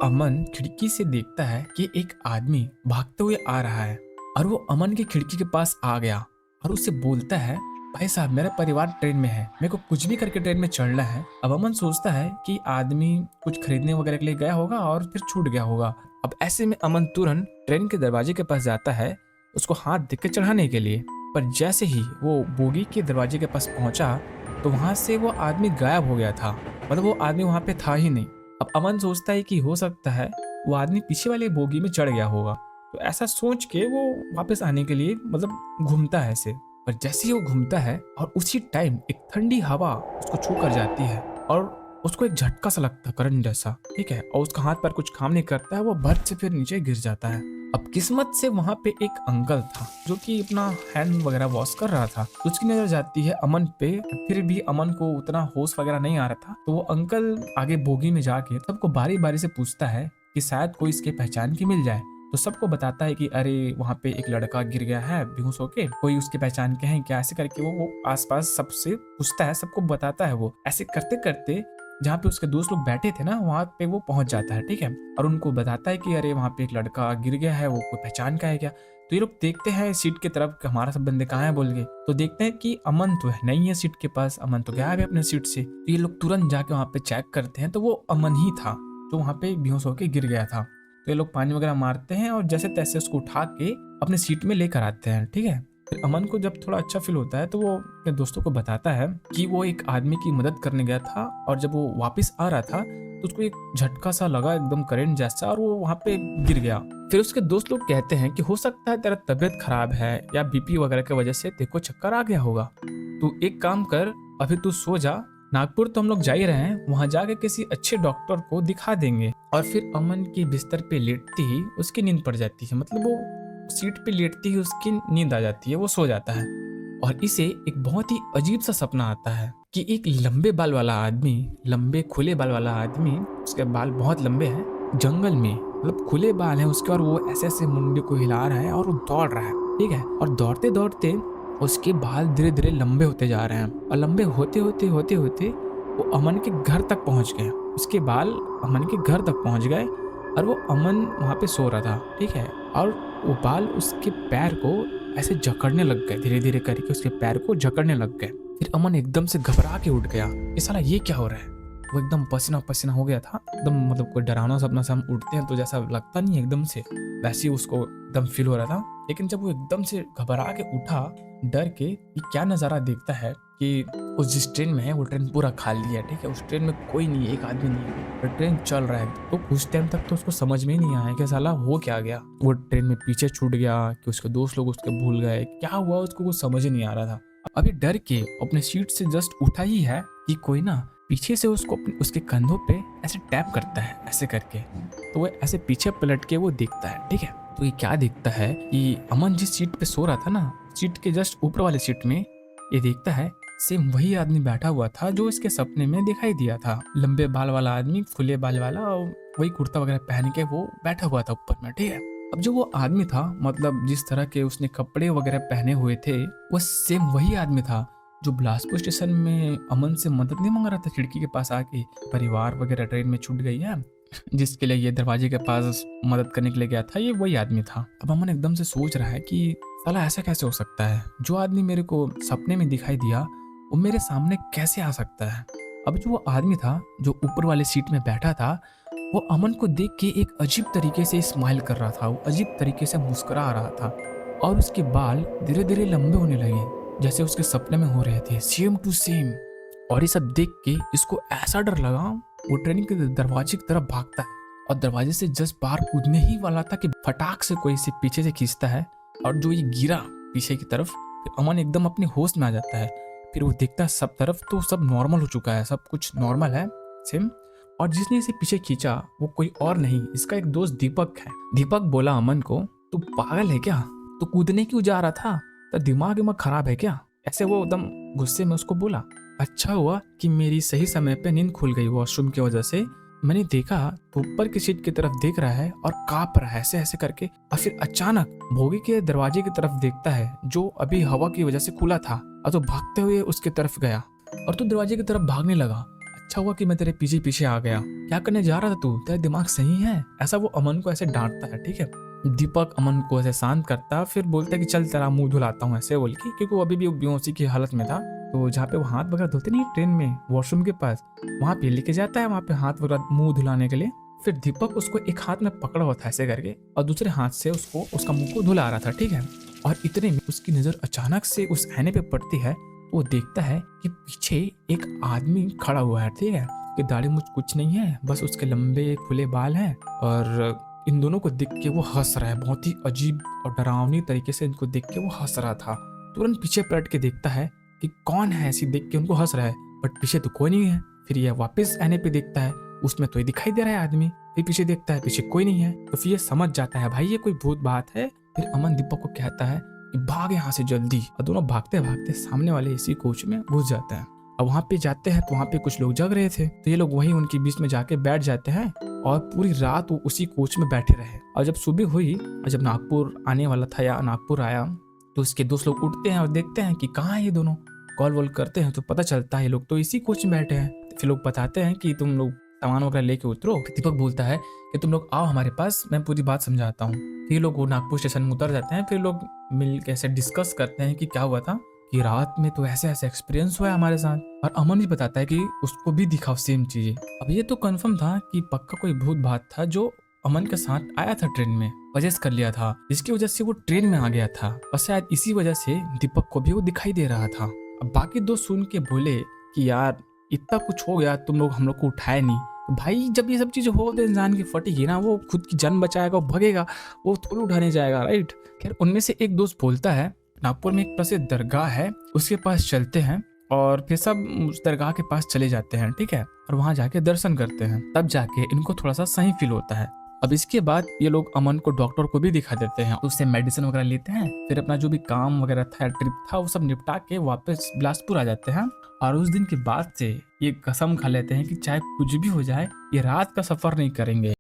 अमन खिड़की से देखता है कि एक आदमी भागते हुए आ रहा है और वो अमन की खिड़की के पास आ गया और उससे बोलता है, भाई साहब मेरा परिवार ट्रेन में है, मेरे को कुछ भी करके ट्रेन में चढ़ना है। अब अमन सोचता है कि आदमी कुछ खरीदने वगैरह के लिए गया होगा और फिर छूट गया होगा। अब ऐसे में अमन तुरंत ट्रेन के दरवाजे के पास जाता है उसको हाथ देख के चढ़ाने के लिए। पर जैसे ही वो बोगी के दरवाजे के पास पहुंचा तो वहां से वो आदमी गायब हो गया था। मतलब वो आदमी वहां पे था ही नहीं। अब अमन सोचता है कि हो सकता है वो आदमी पीछे वाले बोगी में चढ़ गया होगा। तो ऐसा सोच के वो वापस आने के लिए मतलब घूमता है ऐसे। पर जैसे ही वो घूमता है और उसी टाइम एक ठंडी हवा उसको छू कर जाती है और उसको एक झटका सा लगता है करंट जैसा, ठीक है। और उसका हाथ पर कुछ काम नहीं करता है, वो भट से फिर नीचे गिर जाता है। अब किस्मत से वहां पे एक अंकल था जो कि अपना हैंड वगैरह वॉश कर रहा था। उसकी नजर जाती है अमन पे, फिर भी अमन को उतना होश वगैरह नहीं आ रहा था। तो वो अंकल आगे बोगी में जाके सबको बारी बारी से पूछता है कि शायद कोई इसके पहचान की मिल जाए। तो सबको बताता है कि अरे वहाँ पे एक लड़का गिर गया है बेहोश होके, कोई उसके पहचान के हैं क्या, ऐसे करके वो आसपास सबसे पूछता है, सबको बताता है। वो ऐसे करते करते जहाँ पे उसके दोस्त लोग बैठे थे ना वहाँ पे वो पहुंच जाता है, ठीक है। और उनको बताता है कि अरे वहाँ पे एक लड़का गिर गया है, वो कोई पहचान का है क्या। तो ये लोग देखते हैं सीट की तरफ कि हमारा सब बंदे कहाँ है बोल के। तो देखते हैं कि अमन तो है नहीं है सीट के पास, अमन तो गायब है अपने सीट से। तो ये लोग तुरंत जाके वहाँ पे चेक करते हैं तो वो अमन ही था जो वहाँ पे बेहोश होके गिर गया था। तो ये लोग पानी वगैरह मारते हैं और जैसे तैसे उसको उठा के अपने सीट में लेकर आते हैं, ठीक है। फिर अमन को जब थोड़ा अच्छा फील होता है तो वो अपने दोस्तों को बताता है कि वो एक आदमी की मदद करने गया था और जब वो वापस आ रहा था तो उसको एक झटका सा लगा एकदम करंट जैसा और वो वहां पे गिर गया। फिर उसके दोस्त लोग कहते हैं कि हो सकता है तेरा तबीयत खराब है या बीपी वगैरह की वजह से तेरे को चक्कर आ गया होगा। तू एक काम कर, अभी तू सो जा, नागपुर तो हम लोग जा ही रहे हैं, वहां जाके किसी अच्छे डॉक्टर को दिखा देंगे। और फिर अमन की बिस्तर पे लेटती ही उसकी नींद पड़ जाती है। मतलब वो सीट पे लेटती ही उसकी नींद आ जाती है, वो सो जाता है। और इसे एक बहुत ही अजीब सा सपना आता है कि एक लंबे बाल वाला आदमी, लंबे खुले बाल वाला आदमी, उसके बाल बहुत लंबे हैं, जंगल में मतलब खुले बाल हैं उसके, और वो ऐसे ऐसे मुंडे को हिला रहा है और वो दौड़ रहा है, ठीक है। और दौड़ते दौड़ते उसके बाल धीरे धीरे लंबे होते जा रहे हैं और लंबे होते होते होते होते वो अमन के घर तक पहुंच गए। उसके बाल अमन के घर तक पहुंच गए और वो अमन वहां पे सो रहा था, ठीक है। और वो बाल उसके पैर को ऐसे जकड़ने लग गए, धीरे धीरे करके उसके पैर को जकड़ने लग गए। फिर अमन एकदम से घबरा के उठ गया, ये साला ये क्या हो रहा है। वो एकदम पसीना पसीना हो गया था एकदम, मतलब कोई डरावना सपना से हम उठते हैं तो जैसा लगता नहीं एकदम से, वैसे ही उसको एकदम फील हो रहा था। लेकिन जब वो एकदम से घबरा के उठा डर के, ये क्या नज़ारा देखता है कि उस जिस ट्रेन में है वो ट्रेन पूरा खाली है, ठीक है। उस ट्रेन में कोई नहीं है, एक आदमी नहीं है, और ट्रेन चल रहा है। तो उस टाइम तक तो उसको समझ में ही नहीं आया कि साला हो क्या गया, वो ट्रेन में पीछे छूट गया कि उसके दोस्त लोग उसके भूल गए, क्या हुआ उसको कुछ समझ ही नहीं आ रहा था। अभी डर के अपने सीट से जस्ट उठा ही है कि कोई ना पीछे से उसको उसके कंधों पे ऐसे टैप करता है ऐसे करके। तो वो ऐसे पीछे पलट के वो देखता है, ठीक है। तो ये क्या देखता है कि अमन जिस सीट पे सो रहा था ना, सीट के जस्ट ऊपर वाले सीट में ये देखता है सेम वही आदमी बैठा हुआ था जो इसके सपने में दिखाई दिया था। लंबे बाल वाला आदमी, खुले बाल वाला, और वही कुर्ता वगैरह पहन के वो बैठा हुआ था ऊपर में, ठीक है। अब जो वो आदमी था, मतलब जिस तरह के उसने कपड़े वगैरह पहने हुए थे, वो सेम वही आदमी था जो बिलासपुर स्टेशन में अमन से मदद नहीं मांग रहा था खिड़की के पास आके, परिवार वगैरह ट्रेन में छूट गई है, जिसके लिए ये दरवाजे के पास मदद करने के लिए गया था, ये वही आदमी था। अब अमन एकदम से सोच रहा है कि साला ऐसा कैसे हो सकता है, जो आदमी मेरे को सपने में दिखाई दिया वो मेरे सामने कैसे आ सकता है। अब जो वो आदमी था जो ऊपर वाले सीट में बैठा था, वो अमन को देख के एक अजीब तरीके से स्माइल कर रहा था, वो अजीब तरीके से मुस्कुरा रहा था और उसके बाल धीरे धीरे लंबे होने लगे जैसे उसके सपने में हो रहे थे, सेम टू सेम। और ये सब देख के इसको ऐसा डर लगा, वो ट्रेन के दरवाजे की तरफ भागता है और दरवाजे से जस्ट बाहर कूदने ही वाला था कि फटाक से कोई इसे पीछे से खींचता है और जो ये गिरा पीछे की तरफ। फिर अमन एकदम अपने होश में आ जाता है। फिर वो देखता है सब तरफ तो सब नॉर्मल हो चुका है, सब कुछ नॉर्मल है सेम। और जिसने इसे पीछे खींचा वो कोई और नहीं, इसका एक दोस्त दीपक है। दीपक बोला अमन को, तू पागल है क्या, तू कूदने क्यों जा रहा था, तो दिमाग विमाग खराब है क्या, ऐसे वो एकदम गुस्से में उसको बोला। अच्छा हुआ कि मेरी सही समय पे नींद खुल गई वॉशरूम की वजह से, मैंने देखा तो ऊपर की सीट की तरफ देख रहा है और कांप रहा है ऐसे ऐसे करके। और फिर अचानक बोगी के दरवाजे की तरफ देखता है जो अभी हवा की वजह से खुला था, और तो भागते हुए उसकी तरफ गया और तो दरवाजे की तरफ भागने लगा। अच्छा हुआ कि मैं तेरे पीछे पीछे आ गया, क्या करने जा रहा था तू, तेरा दिमाग सही है? ऐसा वो अमन को ऐसे डांटता है, ठीक है। दीपक अमन को ऐसे शांत करता है, फिर बोलता है कि चल तेरा मुंह धुलाता हूँ, ऐसे बोल के, क्योंकि वो अभी भी बेहोशी की हालत में था। तो जहाँ पे वो हाथ वगैरह धोते नहीं ट्रेन में, वॉशरूम के पास, वहाँ पे लेके जाता है, वहाँ पे हाथ वगैरह मुंह धुलाने के लिए। फिर दीपक उसको एक हाथ में पकड़ा हुआ था ऐसे करके, और दूसरे हाथ से उसको उसका मुंह को धुला रहा था, ठीक है। और इतने में उसकी नजर अचानक से उस आईने पे पड़ती है। वो देखता है कि पीछे एक आदमी खड़ा हुआ है, ठीक है, कि दाढ़ी मुझ कुछ नहीं है, बस उसके लंबे खुले बाल हैं। और इन दोनों को देख के वो हंस रहा है, बहुत ही अजीब और डरावनी तरीके से इनको देख के वो हंस रहा था। तुरंत पीछे पलट के देखता है कि कौन है, ऐसी देख के उनको हंस रहा है, बट पीछे तो कोई नहीं है। फिर ये वापस आने पे देखता है, उसमें तो ये दिखाई दे रहा है आदमी। फिर पीछे देखता है, पीछे कोई नहीं है। तो फिर ये समझ जाता है भाई ये कोई भूत बात है। फिर अमन दीपक को कहता है कि भाग यहाँ से जल्दी, और दोनों भागते भागते सामने वाले एसी कोच में घुस जाते हैं। अब वहाँ पे जाते हैं तो वहाँ पे कुछ लोग जग रहे थे, तो ये लोग वहीं उनके बीच में जाके बैठ जाते हैं, और पूरी रात वो उसी कोच में बैठे रहे। और जब सुबह हुई और जब नागपुर आने वाला था या नागपुर आया, तो उसके दोस्त लोग उठते हैं और देखते हैं कि कहाँ है ये दोनों। कॉल वॉल करते हैं तो पता चलता है ये लोग तो इसी कोच में बैठे हैं। फिर लोग बताते हैं कि तुम लोग सामान वगैरह लेके उतरो। दीपक बोलता है कि तुम लोग आओ हमारे पास, मैं पूरी बात समझाता हूँ। फिर लोग वो नागपुर स्टेशन में उतर जाते हैं। फिर लोग मिल के ऐसे डिस्कस करते हैं कि क्या हुआ था, कि रात में तो ऐसे ऐसे एक्सपीरियंस हुआ है हमारे साथ। और अमन भी बताता है कि उसको भी दिखा सेम चीजें। अब ये तो कंफर्म था कि पक्का कोई भूत बात था जो अमन के साथ आया था ट्रेन में, वजह कर लिया था, जिसकी वजह से वो ट्रेन में आ गया था, और शायद इसी वजह से दीपक को भी वो दिखाई दे रहा था। अब बाकी दो सुन के बोले कि यार इतना कुछ हो गया, तुम लोग हम लोग को उठाए नहीं। तो भाई जब ये सब चीजें हो तो इंसान की फटेगी ना, वो खुद की जान बचाएगा, वो भगेगा, वो थोड़ी उठाने जाएगा, राइट। खैर उनमें से एक दोस्त बोलता है नागपुर में एक प्रसिद्ध दरगाह है, उसके पास चलते हैं। और फिर सब उस दरगाह के पास चले जाते हैं, ठीक है, और वहां जाके दर्शन करते हैं। तब जाके इनको थोड़ा सा सही फील होता है। अब इसके बाद ये लोग अमन को डॉक्टर को भी दिखा देते हैं, उससे मेडिसिन वगैरह लेते हैं। फिर अपना जो भी काम वगैरह था, ट्रिप था, वो सब निपटा के वापस बिलासपुर आ जाते हैं। और उस दिन के बाद से ये कसम खा लेते हैं कि चाहे कुछ भी हो जाए, ये रात का सफर नहीं करेंगे।